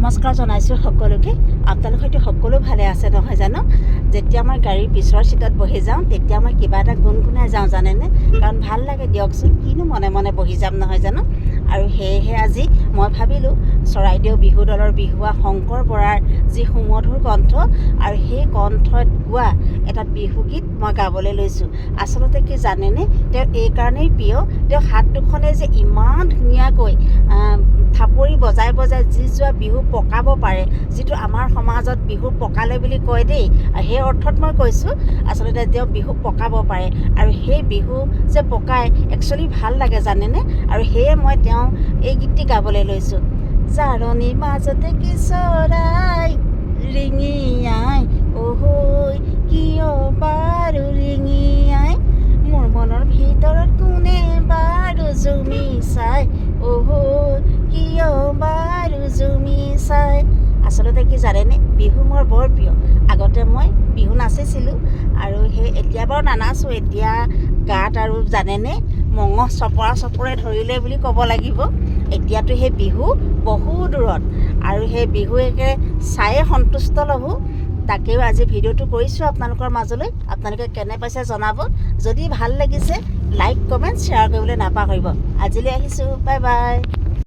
নমস্কাৰ জনাইছোঁ সকলোকে। আপোনালোক হয়তো সকলো ভালে আছে নহয় জানো। যেতিয়া মই গাড়ীৰ পিছৰ চিটত বহি যাওঁ তেতিয়া মই কিবা এটা গুণগুণাই যাওঁ জানেনে, কাৰণ ভাল লাগে দিয়কচোন, কিনো মনে মনে বহি যাম নহয় জানো। আৰু সেয়েহে আজি মই ভাবিলোঁ চৰাইদেউ বিহু দলৰ বিহুৱা শংকৰ বৰাৰ যি সুমধুৰ কণ্ঠ আৰু সেই কণ্ঠত গোৱা এটা বিহুগীত মই গাবলৈ লৈছোঁ। আচলতে কি জানেনে, তেওঁ এইকাৰণেই প্ৰিয়, তেওঁ হাত দুখনে যে ইমান ধুনীয়াকৈ থাপৰি বজাই বজাই যি যোৱা বিহু পকাব পাৰে, যিটো আমাৰ সমাজত বিহু পকালে বুলি কয় দেই, সেই অৰ্থত মই কৈছোঁ। আচলতে তেওঁ বিহু পকাব পাৰে আৰু সেই বিহু যে পকায় একচুৱেলি ভাল লাগে জানেনে। আৰু সেয়ে মই তেওঁ এই গীতটি গাবলৈ লৈছোঁ। জাৰণিৰ মাজতে কি চৰাই ৰিঙিয়াই, অহৈ কিয় বাৰু ৰিঙিয়াই, মোৰ মনৰ ভিতৰত কোনে বাৰু জুমি চাই, অহৈ কিয় বাৰু জুমি চাই। আচলতে কি জানেনে, বিহু মোৰ বৰ প্ৰিয়। আগতে মই বিহু নাচিছিলোঁ আৰু সেই এতিয়া বাৰু নানাচোঁ, এতিয়া গাত আৰু জানেনে মঙহ চপৰা চপৰে ধৰিলে বুলি ক'ব লাগিব। এতিয়াতো সেই বিহু বহু দূৰত আৰু সেই বিহু একে চায়ে সন্তুষ্ট ল'ব। তাকেও আজি ভিডিঅ'টো কৰিছোঁ আপোনালোকৰ মাজলৈ। আপোনালোকে কেনে পাইছে জনাব। যদি ভাল লাগিছে লাইক কমেণ্ট শ্বেয়াৰ কৰিবলৈ নাপাহৰিব। আজিলৈ আহিছোঁ, বাই বাই।